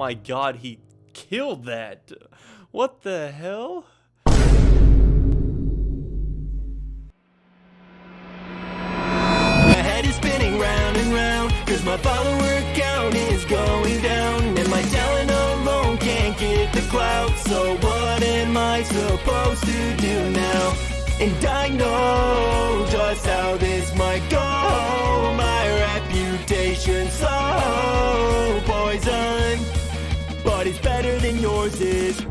my god, he killed that. What the hell? My head is spinning round and round, cause my follower count is going down, and my talent alone can't get the clout. So what am I supposed to do now? And I know just how this might go. My reputation's so poisoned, but it's better than yours is.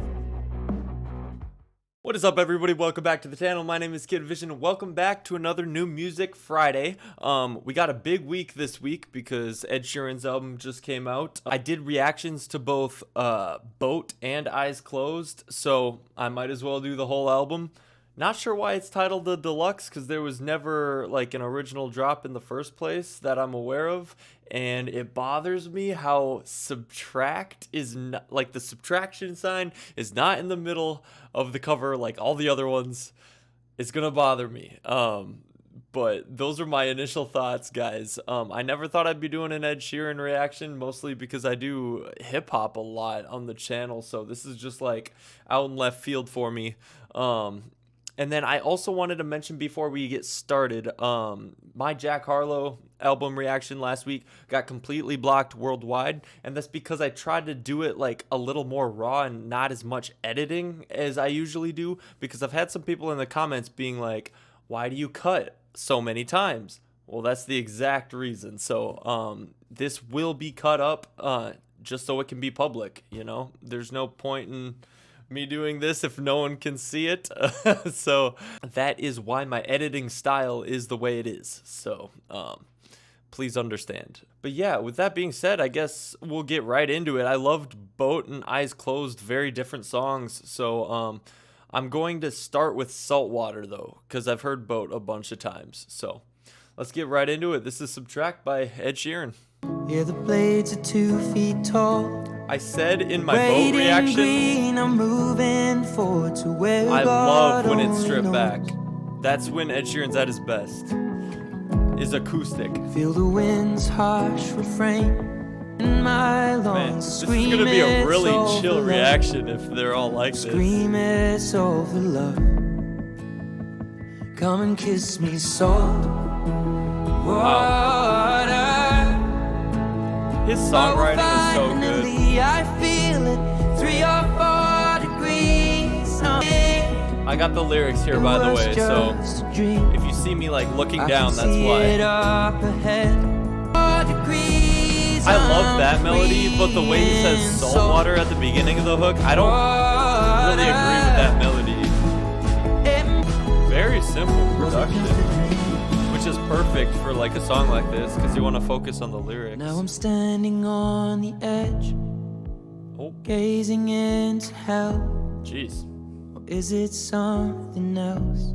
What is up, everybody? Welcome back to the channel. My name is Kid Vision, and welcome back to another New Music Friday. We got a big week this week because Ed Sheeran's album just came out. I did reactions to both Boat and Eyes Closed, so I might as well do the whole album. Not sure why it's titled the deluxe, because there was never like an original drop in the first place that I'm aware of, and it bothers me how subtract is not, like the subtraction sign is not in the middle of the cover like all the other ones. It's gonna bother me. But those are my initial thoughts, guys. I never thought I'd be doing an Ed Sheeran reaction, mostly because I do hip hop a lot on the channel, so this is just like out in left field for me. And then I also wanted to mention before we get started, my Jack Harlow album reaction last week got completely blocked worldwide, and that's because I tried to do it like a little more raw and not as much editing as I usually do, because I've had some people in the comments being like, why do you cut so many times? Well, that's the exact reason. So this will be cut up just so it can be public, you know? There's no point in me doing this if no one can see it. So that is why my editing style is the way it is. So please understand. But yeah, with that being said, I guess we'll get right into it. I loved Boat and Eyes Closed, very different songs. So I'm going to start with Saltwater though, because I've heard Boat a bunch of times. So let's get right into it. This is Subtract by Ed Sheeran. Yeah, the blades are 2 feet tall. I said in my Boat reaction, green, I'm moving forward to where I love when it's stripped back. That's when Ed Sheeran's at his best. Is acoustic. Feel the wind's harsh refrain in my lungs. Man, this is gonna be a really chill reaction if they're all like this. Scream it's over love. Come and kiss me soft. Wow. His songwriting is so good. I feel it, 3 or 4 degrees. I got the lyrics here, by the way, so if you see me like looking down, that's why. I love that melody, but the way he says saltwater at the beginning of the hook, I don't really agree with that melody. Very simple production, which is perfect for like a song like this, because you want to focus on the lyrics. Now I'm standing on the edge, gazing into hell. Jeez. Or is it something else?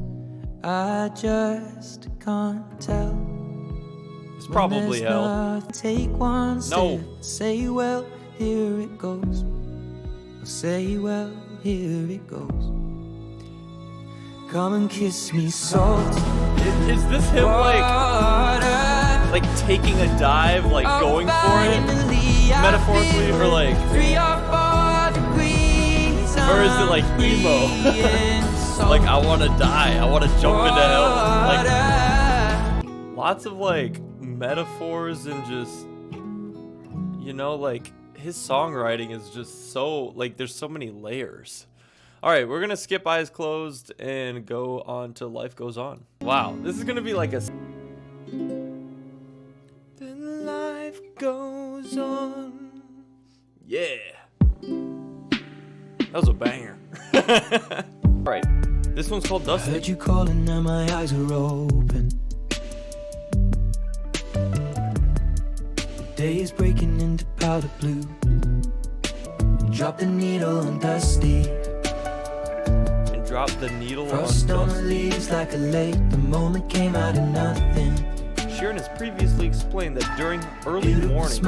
I just can't tell. It's probably hell. Take one step. No. Say, well, here it goes. Say, well, here it goes. Come and kiss me soft. Is this him like taking a dive, like going for it, metaphorically, or like, 3 or 4 degrees, or is it like emo? Like, I want to die, I want to jump into hell. Like, lots of like metaphors and just, you know, like his songwriting is just so like there's so many layers. All right, we're gonna skip Eyes Closed and go on to Life Goes On. Wow, this is gonna be like a. Then life goes on. Yeah, that was a banger. All right, this one's called Dusty. I heard you calling, now my eyes are open. The day is breaking into powder blue. Drop the needle on Dusty. Drop the needle Frost on the leaves like a lake. The moment came out of nothing. Sheeran has previously explained that during early mornings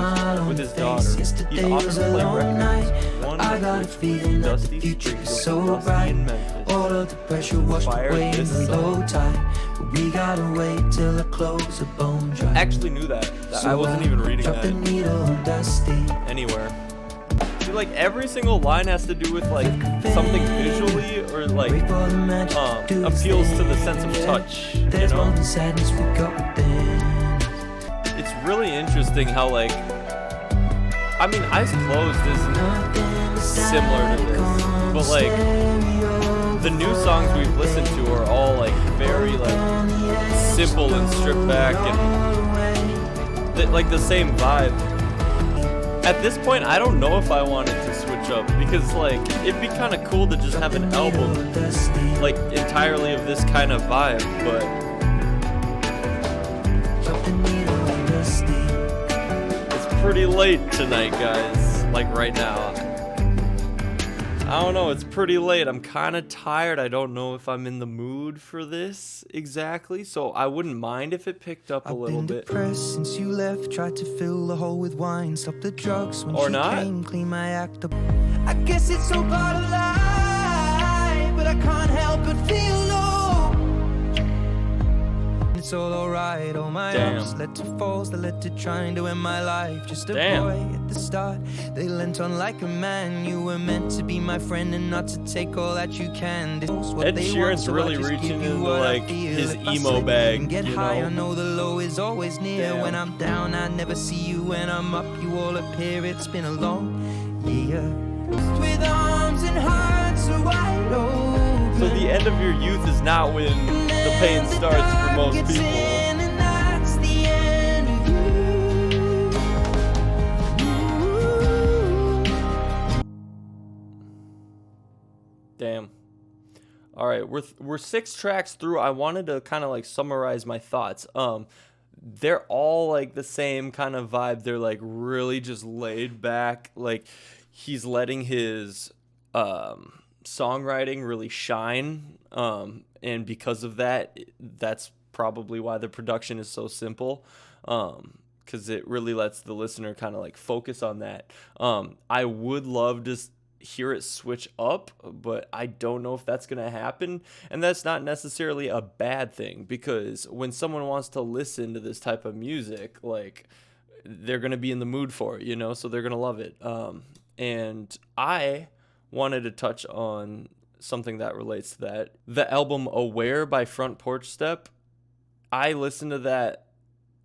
with his daughter, he'd often play records. One of which was Dusty Springfield so Dusty bright. in Memphis. All of the pressure washed away and we low tide. But we gotta wait till the clothes are bone dry. I actually knew that. I wasn't even reading that that needle on Dusty. anywhere. See, like every single line has to do with like something visually or like appeals to the sense of touch, you know? It's really interesting how like, I mean, Eyes Closed isn't similar to this, but like the new songs we've listened to are all like very like simple and stripped back and like the same vibe. At this point, I don't know if I wanted to switch up because like it'd be kind of cool to just have an album like entirely of this kind of vibe, but it's pretty late tonight, guys. Like right now. I don't know, it's pretty late. I'm kind of tired. I don't know if I'm in the mood for this exactly, so I wouldn't mind if it picked up a little bit. Depressed since you left, tried to fill the hole with wine, stop the drugs when or she not. came, clean my act up. I guess it's all part of life, but I can't help but feel low. It's all alright, all my ups led to falls that led to trying to end my life. Just a boy at the start, they lent on like a man. You were meant to be my friend and not to take all that you can. Ed Sheeran's really reaching into like his emo bag, get you high, know? I know the low is always near. When I'm down, I never see you. When I'm up, you all appear. It's been a long year. With arms and hearts so wide open. So the end of your youth is not when the pain starts for most people. And that's the end of you. Damn. All right, we're 6 tracks through. I wanted to kind of like summarize my thoughts. They're all like the same kind of vibe. They're like really just laid back. Like he's letting his songwriting really shine. And because of that, that's probably why the production is so simple. Because it really lets the listener kind of like focus on that. I would love to hear it switch up, but I don't know if that's going to happen. And that's not necessarily a bad thing, because when someone wants to listen to this type of music, like they're going to be in the mood for it, you know, so they're going to love it. And I wanted to touch on something that relates to that. The album Aware by Front Porch Step. I listened to that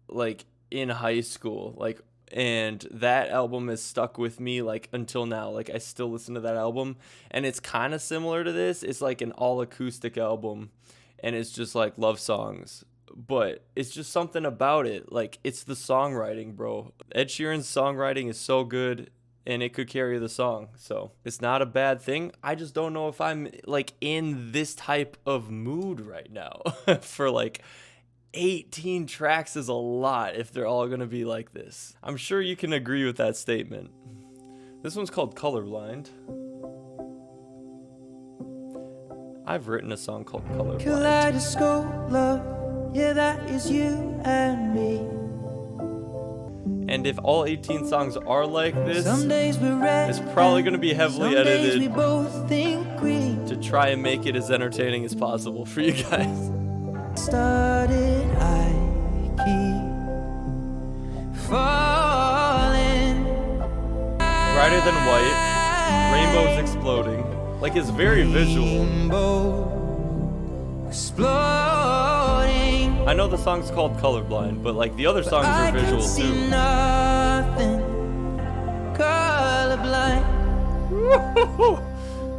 like in high school, like, and that album has stuck with me like until now. Like I still listen to that album, and it's kind of similar to this. It's like an all acoustic album, and it's just like love songs, but it's just something about it. Like it's the songwriting, bro. Ed Sheeran's songwriting is so good, and it could carry the song. So it's not a bad thing. I just don't know if I'm like in this type of mood right now for like 18 tracks is a lot if they're all going to be like this. I'm sure you can agree with that statement. This one's called Colourblind. I've written a song called Colourblind. Kaleidoscope love, yeah, that is you and me. And if all 18 songs are like this, Some days we're red, it's probably going to be heavily some days edited we both think green. to try and make it as entertaining as possible for you guys. Started, I keep falling. Brighter than white, rainbows exploding. Like it's very visual. Rainbow exploding. I know the song's called Colourblind, but like the other songs I are visual can see too. nothing. Colorblind.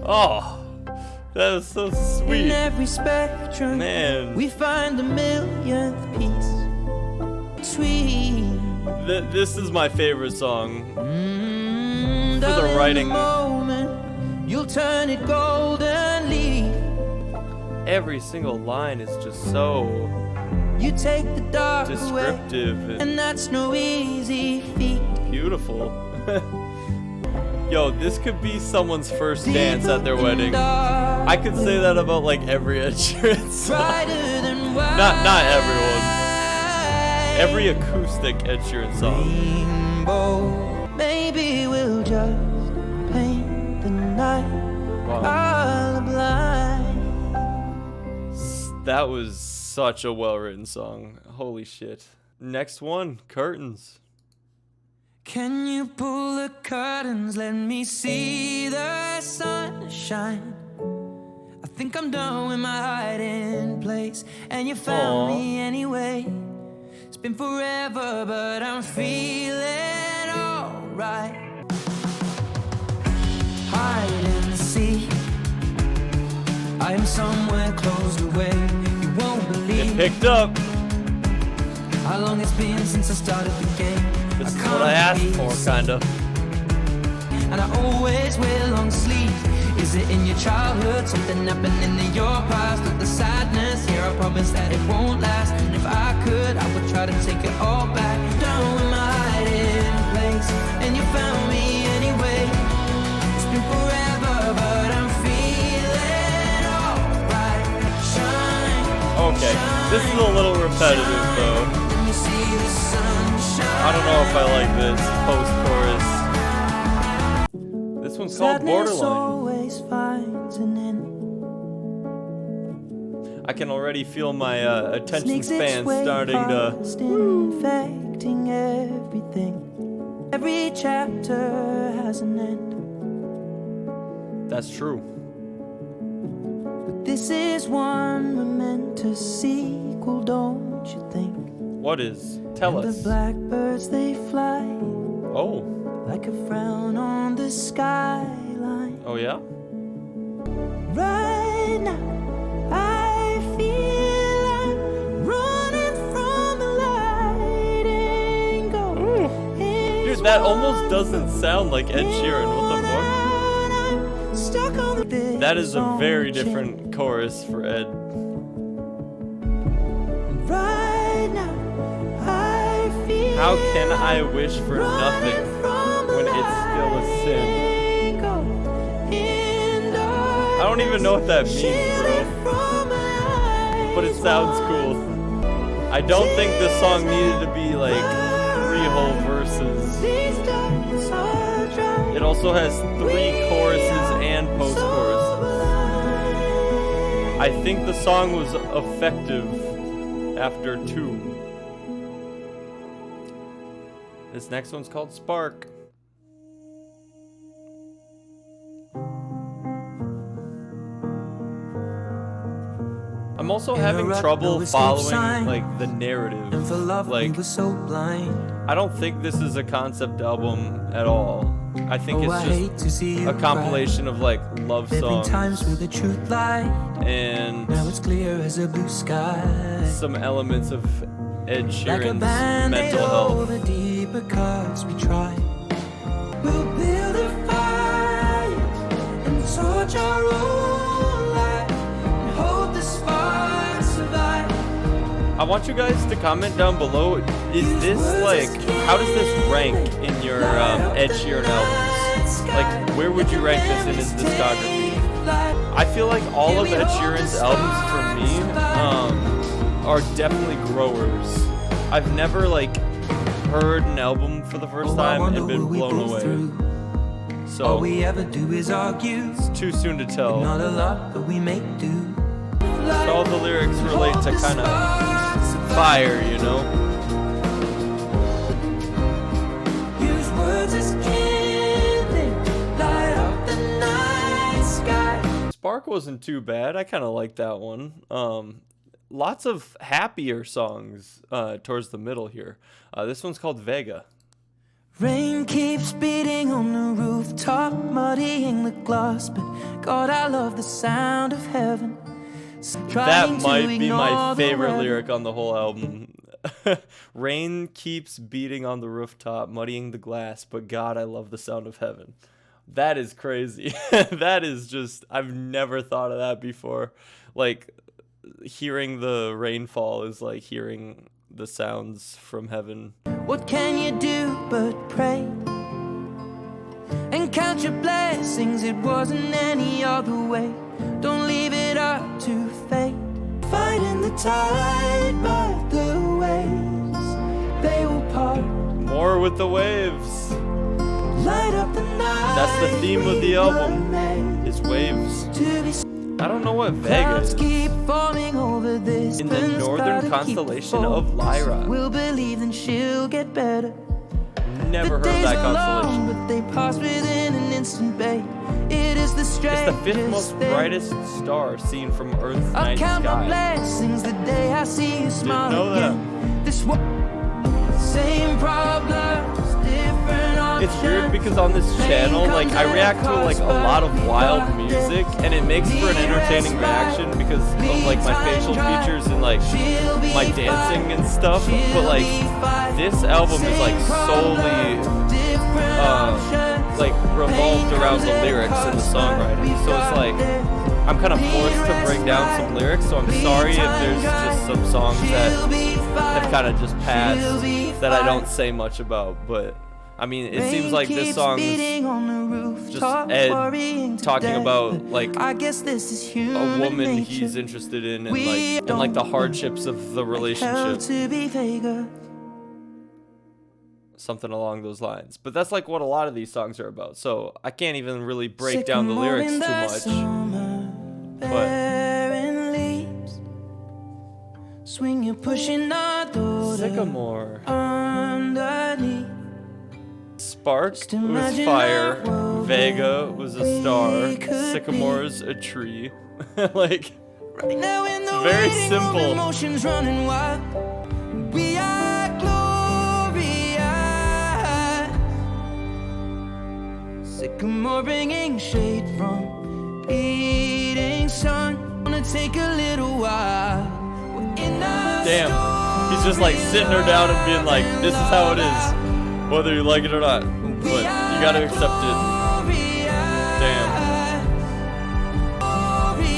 Oh, that was so In sweet. every spectrum, Man. we find a millionth piece. Sweet. This is my favorite song. For the writing. Moment, you'll turn it golden leaf. Every single line is just so You take the dark away, descriptive and and that's no easy feat. beautiful. Yo, this could be someone's first dance at their wedding. I could say that about like every Ed Sheeran song. Not everyone. Every acoustic Ed Sheeran song. Rainbow, maybe we'll just paint the night colorblind. That was such a well-written song. Holy shit. Next one, Curtains. Can you pull the curtains, let me see the sunshine? I think I'm done with my hiding place, and you found me anyway. It's been forever, but I'm feeling alright. Hide and seek, I am somewhere closed away. You won't believe It picked up. how long it's been since I started the game. This is what I asked for, kinda. And I always wear long sleeves. Is it in your childhood? Something happened in your past. Look, the sadness here, I promise that it won't last. And if I could, I would try to take it all back. Down with my hiding place, and you found me anyway. It's been forever, but I'm feeling alright. Shine. Okay, this is a little repetitive though. Let me see the sunshine. I don't know if I like this post-chorus. This one's called Borderline. Always finds an end. I can already feel my attention span starting to... Infecting everything. Every chapter has an end. That's true. But this is one momentous sequel, don't you think? What is? Tell And us. the blackbirds, they fly Oh. like a frown on the skyline. Oh yeah? Right now, I feel I'm running from the light and go. Dude, that almost doesn't sound like Ed Sheeran. What the fuck? That is a very different chorus for Ed. Right now, I feel How can I wish for nothing when it's still a sin? I don't even know what that means, bro. But it sounds cool. I don't think this song needed to be like 3 whole verses. It also has 3 choruses and post-choruses. I think the song was effective after 2. This next one's called Spark. I'm also having trouble following like the narrative. Like, I don't think this is a concept album at all. I think it's just a compilation of like love songs and some elements of Ed Sheeran's mental health. We'll build a fire and torch our own light and hope the spark survive. I want you guys to comment down below, is this like, how does this rank in your Ed Sheeran albums? Like, where would you rank this in his discography? I feel like all of Ed Sheeran's albums for me are definitely growers. I've never like heard an album for the first time and been blown away. So all we ever do is argue. It's too soon to tell. Not a lot, but we make do. So all the lyrics relate to kind of fire, you know? Use words as kindling, light up the night sky. Spark wasn't too bad. I kind of liked that one. Lots of happier songs towards the middle here. This one's called Vega. Rain keeps beating on the rooftop, muddying the glass, but God, I love the sound of heaven. That might be my favorite lyric on the whole album. Rain keeps beating on the rooftop, muddying the glass, but God, I love the sound of heaven. That is crazy. That is just, I've never thought of that before. Like, hearing the rainfall is like hearing the sounds from heaven. What can you do but pray and count your blessings? It wasn't any other way. Don't leave it up to fate. Fighting the tide, but the waves, they will part. More with the waves. Light up the night. That's the theme of the album, is waves. I don't know what Vega is. Keep falling over this in the northern constellation of Lyra. We'll believe then she'll get better. never heard that constellation. But they pass within an instant, babe. It is the It's the fifth most brightest star seen from Earth's night count my sky. blessings the day I see you smile know that. again. This same problems, different options. It's weird because on this channel, like, I react to like a lot of wild music, and it makes for an entertaining reaction because of like my facial features and like my dancing and stuff. But like this album is like solely like revolved around the lyrics and the songwriting. So it's like I'm kind of forced to break down some lyrics. So I'm sorry if there's just some songs that have kind of just passed that I don't say much about, but. I mean, it seems like this song is just Ed talking about like a woman he's interested in and like the hardships of the relationship. Something along those lines. But that's like what a lot of these songs are about. So I can't even really break down the lyrics too much. But Sycamore. Spark was fire, Vega was a star, Sycamore's a tree. Like, it's very simple. We are glorious. Sycamore bringing shade from beating sun. Gonna take a little while. Damn, he's just like sitting her down and being like, this is how it is. Whether you like it or not, but you gotta accept it. Damn.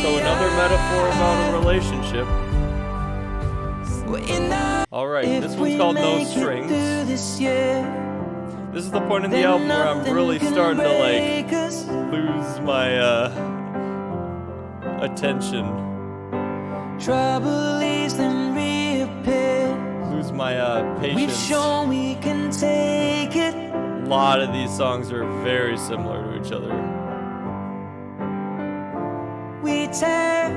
So another metaphor about a relationship. Alright, this one's called No Strings. This is the point in the album where I'm really starting to like lose my attention. Trouble leaves them reappear. Lose my patience. We've shown we can take it. A lot of these songs are very similar to each other. We tear.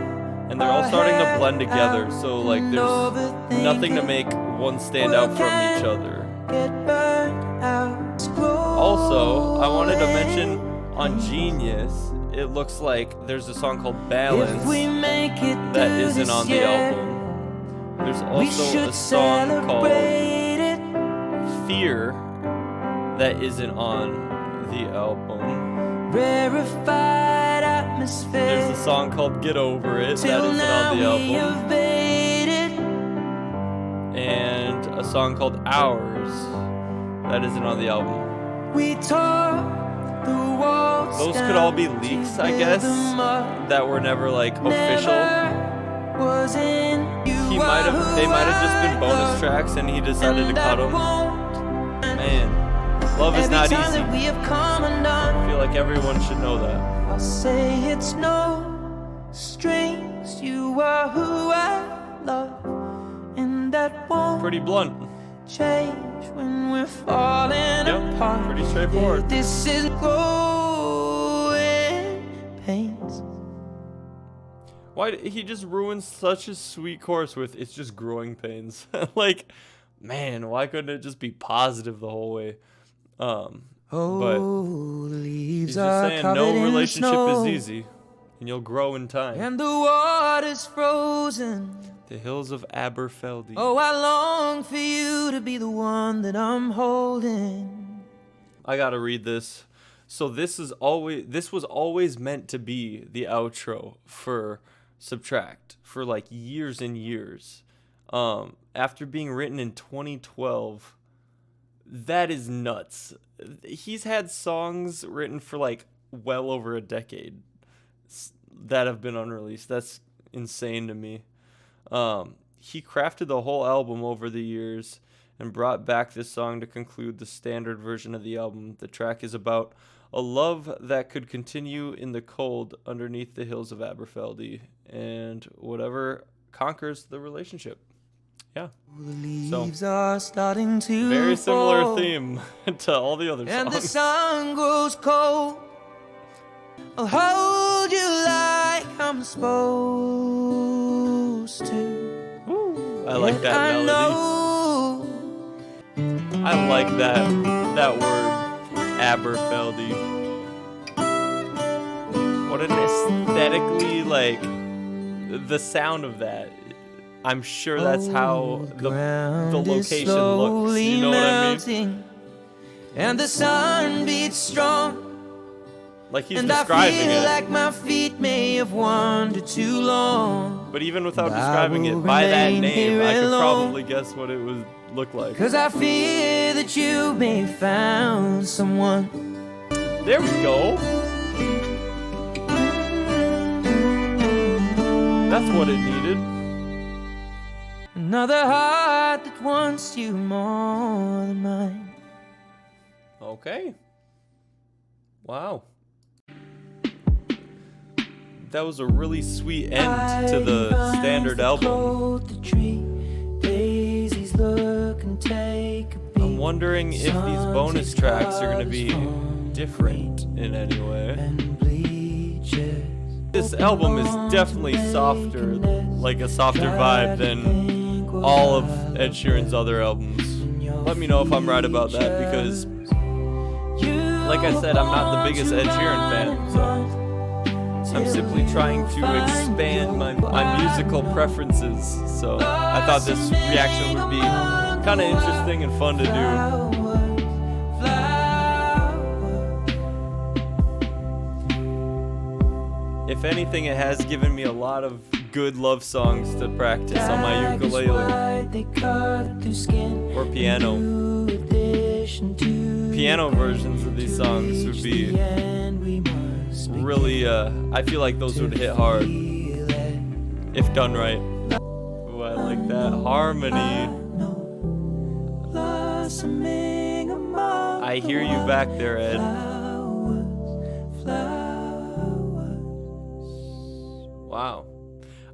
And they're all starting to blend together, so like there's nothing to make one stand out from each other. Also, I wanted to mention on Genius, it looks like there's a song called Balance that isn't on the album. There's also a song called Fear that isn't on the album. Rarefied atmosphere. There's a song called Get Over It that isn't on the album. And a song called Hours that isn't on the album. We tore the walls. Those could all be leaks, I guess, that were never like official. They might have just been bonus tracks and he decided to cut them. Man, love is not easy. I feel like everyone should know that. I'll say it's no strings. You are who I love, and that won't Pretty blunt. change when we're falling apart. Pretty straightforward. This is growing pains. Why he just ruins such a sweet chorus with "It's just growing pains"? Like, man, why couldn't it just be positive the whole way? But he's just saying no relationship is easy, and you'll grow in time. And the water's frozen. The Hills of Aberfeldy. Oh, I long for you to be the one that I'm holding. I gotta read this. So this was always meant to be the outro for Subtract for like years and years. After being written in 2012, that is nuts. He's had songs written for like well over a decade that have been unreleased. That's insane to me. He crafted the whole album over the years and brought back this song to conclude the standard version of the album. The track is about a love that could continue in the cold underneath the hills of Aberfeldy and whatever conquers the relationship. Yeah. The leaves are starting to very similar fall, theme to all the other songs. and the sun grows cold. I'll hold you like I'm supposed to. Ooh, I like that melody. I like that. that word, Aberfeldy. What an aesthetically, like, the sound of that. I'm sure that's how the location looks. You know what I mean? And the sun beats strong. Like he's And describing I feel it. like my feet may have wandered too long. But even without describing it by that name, I could probably guess what it would look like. 'Cause I fear that you may have found someone. There we go. That's what it needed. Another heart that wants you more than mine. Okay. Wow. That was a really sweet end to the standard album. I'm wondering if these bonus tracks are going to be different in any way. This album is definitely softer, like a softer vibe than all of Ed Sheeran's other albums. Let me know if I'm right about that, because like I said, I'm not the biggest Ed Sheeran fan, so I'm simply trying to expand my musical preferences. So I thought this reaction would be kind of interesting and fun to do. If anything, it has given me a lot of good love songs to practice on my ukulele or piano. Piano versions of these songs would be really, I feel like those would hit hard if done right. Ooh, I like that harmony. I hear you back there, Ed. Wow.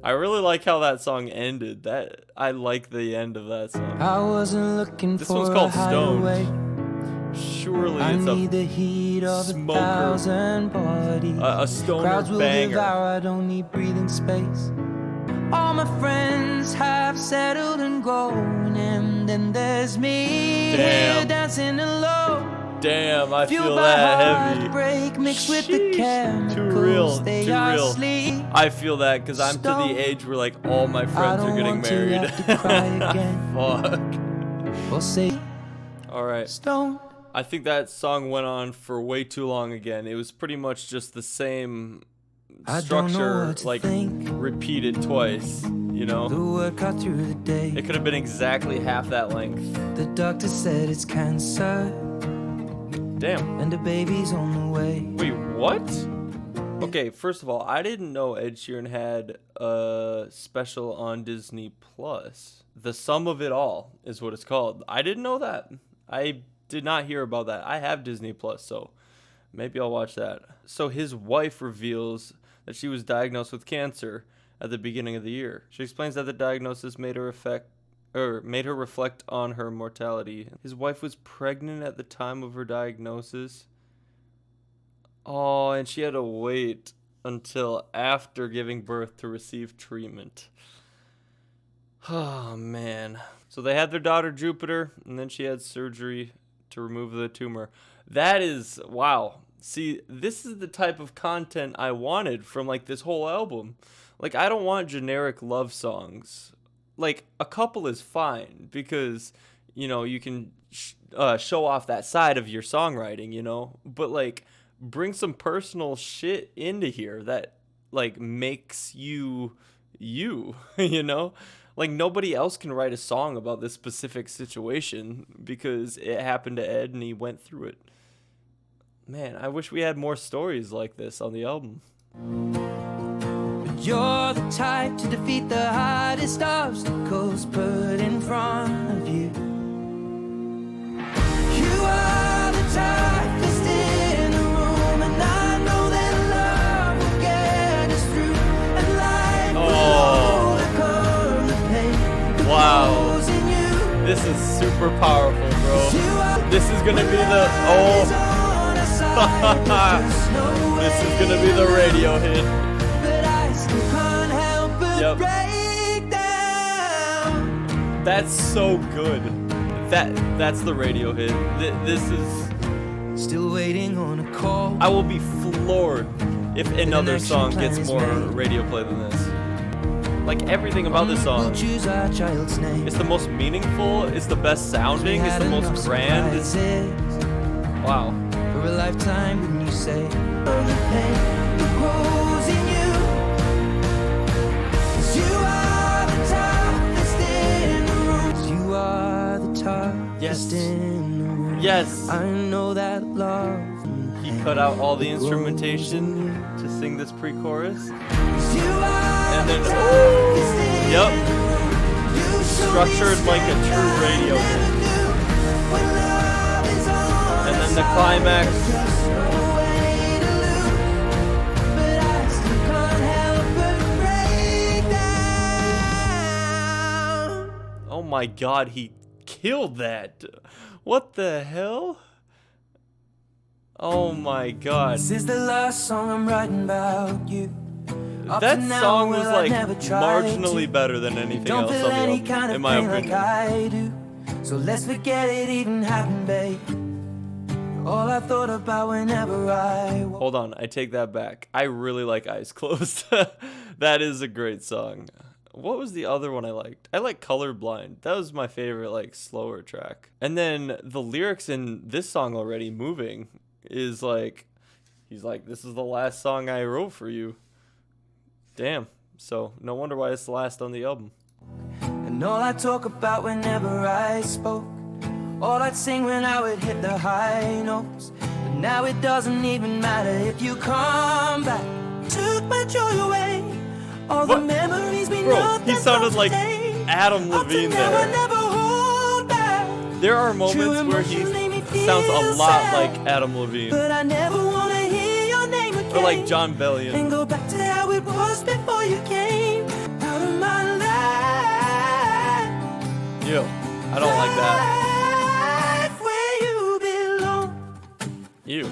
I really like how that song ended. I like the end of that song. I wasn't looking this for one's called a hideaway. Stoned. Surely I it's need the heat of smoker, 1,000 bodies. a stoner Crowds will banger. devour, I don't need breathing space. All my friends have settled and grown, and then there's me here dancing alone. Damn, I feel Fueled by that heavy. heartbreak mixed with the Sheesh. chemicals. Too real, They too are real. asleep. I feel that because I'm to Stoned. the age where like all my I friends are don't getting want to married. have to cry again. Fuck. We'll say Alright. stone. I think that song went on for way too long again. It was pretty much just the same I don't know structure, what to like think. repeated twice, you The know? word cut through the day. It could have been exactly half that length. The doctor said it's cancer, Damn. and the baby's on the way. Wait, what? Okay, first of all, I didn't know Ed Sheeran had a special on Disney Plus. The Sum of It All is what it's called. I didn't know that. I did not hear about that. I have Disney Plus, so maybe I'll watch that. So his wife reveals that she was diagnosed with cancer at the beginning of the year. She explains that the diagnosis made her reflect on her mortality. His wife was pregnant at the time of her diagnosis. Oh, and she had to wait until after giving birth to receive treatment. Oh, man. So they had their daughter Jupiter, and then she had surgery to remove the tumor. That is, wow. See, this is the type of content I wanted from, like, this whole album. Like, I don't want generic love songs. Like, a couple is fine because, you know, you can show off that side of your songwriting, you know? But, like, bring some personal shit into here that, like, makes you, you know? Like, nobody else can write a song about this specific situation because it happened to Ed and he went through it. Man, I wish we had more stories like this on the album. But you're the type to defeat the hardest obstacles put in front of you. You are the toughest in the room, and I know that love will get us through, and life will overcome the pain. Wow. This is super powerful, bro. This is gonna be the this is gonna be the radio hit. Yep. That's so good. That's the radio hit. This is... Still waiting on a call. I will be floored if another song gets more radio play than this. Like, everything about this song. It's the most meaningful, it's the best sounding, it's the most grand. Wow. For a lifetime, when you say the pain that grows in you, 'cause you are the toughest in the room. 'Cause you are the toughest in the room. Yes. I know that love. He cut out all the instrumentation to sing this pre-chorus. And then, yep. Structured like a true radio hit. And then the climax. Oh my God, he killed that. What the hell? Oh my God. This is the last song I'm writing about you. That song was like marginally better than anything else on the album, in my opinion. Like I do. So let's forget it even happened, babe. All I thought about whenever I... Hold on, I take that back. I really like Eyes Closed. That is a great song. What was the other one I liked? I like Colourblind. That was my favorite, like, slower track. And then the lyrics in this song already, Moving, is like, he's like, this is the last song I wrote for you. Damn. So no wonder why it's the last on the album. And all I talk about whenever I spoke, all I'd sing when I would hit the high notes. But now it doesn't even matter if you come back. Took my joy away. All the memories we know. He sounded like Adam Levine there. There are moments where he sounds a lot like Adam Levine. But I never want to hear your name again. Or like John Bellion. And go back to how it was before you came out of my life. Ew, I don't like that. Ew.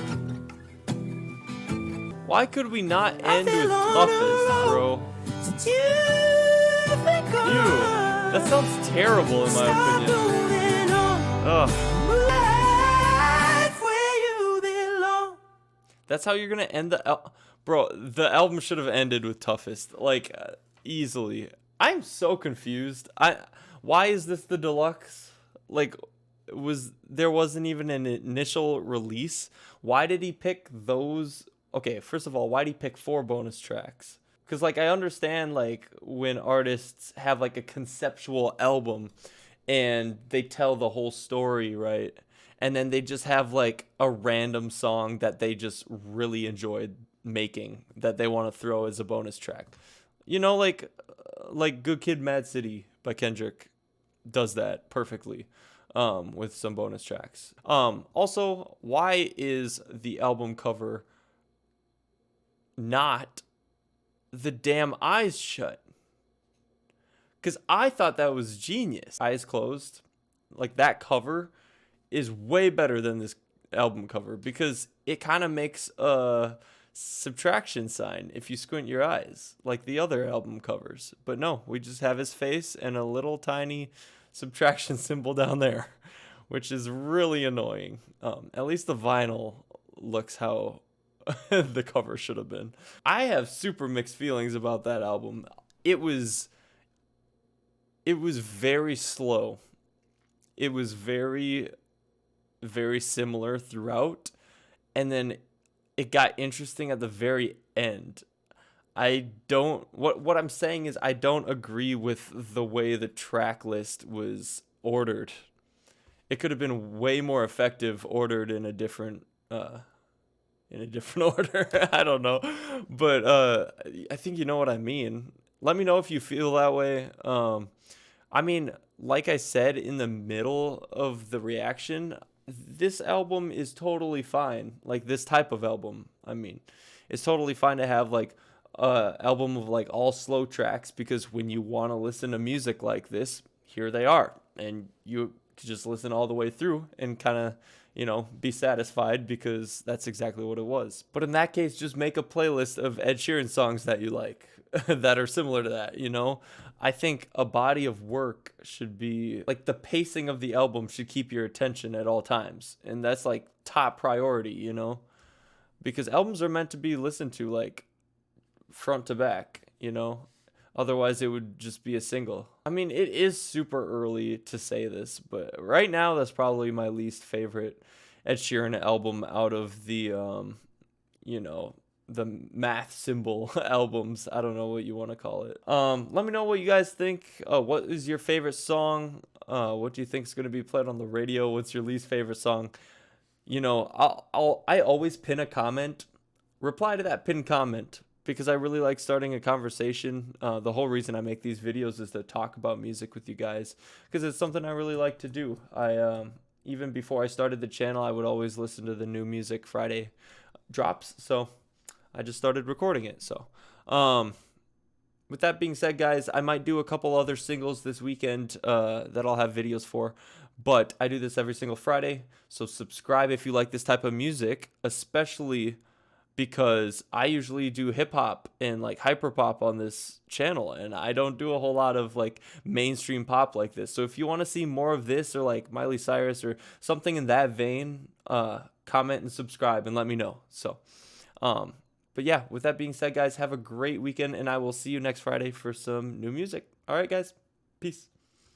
Why could we not end with Toughest, bro? Ew. That sounds terrible in my opinion. Ugh. That's how you're gonna end the bro. The album should have ended with Toughest, like easily. I'm so confused. Why is this the deluxe? Like, there wasn't even an initial release? Why did he pick those? Okay, first of all, why did he pick 4 bonus tracks? Because, like, I understand, like, when artists have, like, a conceptual album and they tell the whole story, right? And then they just have, like, a random song that they just really enjoyed making that they want to throw as a bonus track. You know, like Good Kid, Mad City by Kendrick does that perfectly. With some bonus tracks. Also, why is the album cover not the damn eyes shut? Because I thought that was genius. Eyes closed, like that cover is way better than this album cover because it kind of makes a subtraction sign if you squint your eyes like the other album covers. But no, we just have his face and a little tiny subtraction symbol down there, which is really annoying. At least the vinyl looks how the cover should have been. I have super mixed feelings about that album. It was very slow. It was very, very similar throughout, and then it got interesting at the very end. What I'm saying is I don't agree with the way the track list was ordered. It could have been way more effective ordered in a different order. I don't know, but I think you know what I mean. Let me know if you feel that way. I mean, like I said in the middle of the reaction, this album is totally fine. Like this type of album, I mean, it's totally fine to have like album of like all slow tracks, because when you want to listen to music like this, here they are, and you just listen all the way through and kind of be satisfied, because that's exactly what it was. But in that case, just make a playlist of Ed Sheeran songs that you like that are similar to that. I think a body of work should be like, the pacing of the album should keep your attention at all times. And that's like top priority, because albums are meant to be listened to like front to back. Otherwise, it would just be a single. I mean, it is super early to say this, but right now, that's probably my least favorite Ed Sheeran album out of the math symbol albums. I don't know what you want to call it. Let me know what you guys think. What is your favorite song? What do you think is going to be played on the radio? What's your least favorite song? I always pin a comment. Reply to that pinned comment, because I really like starting a conversation. The whole reason I make these videos is to talk about music with you guys, because it's something I really like to do. Even before I started the channel, I would always listen to the new music Friday drops, so I just started recording it. So with that being said, guys, I might do a couple other singles this weekend that I'll have videos for, but I do this every single Friday, so subscribe if you like this type of music, especially because I usually do hip hop and like hyper pop on this channel, and I don't do a whole lot of like mainstream pop like this. So if you want to see more of this, or like Miley Cyrus or something in that vein, comment and subscribe and let me know. So, but yeah, with that being said, guys, have a great weekend, and I will see you next Friday for some new music. All right, guys, peace.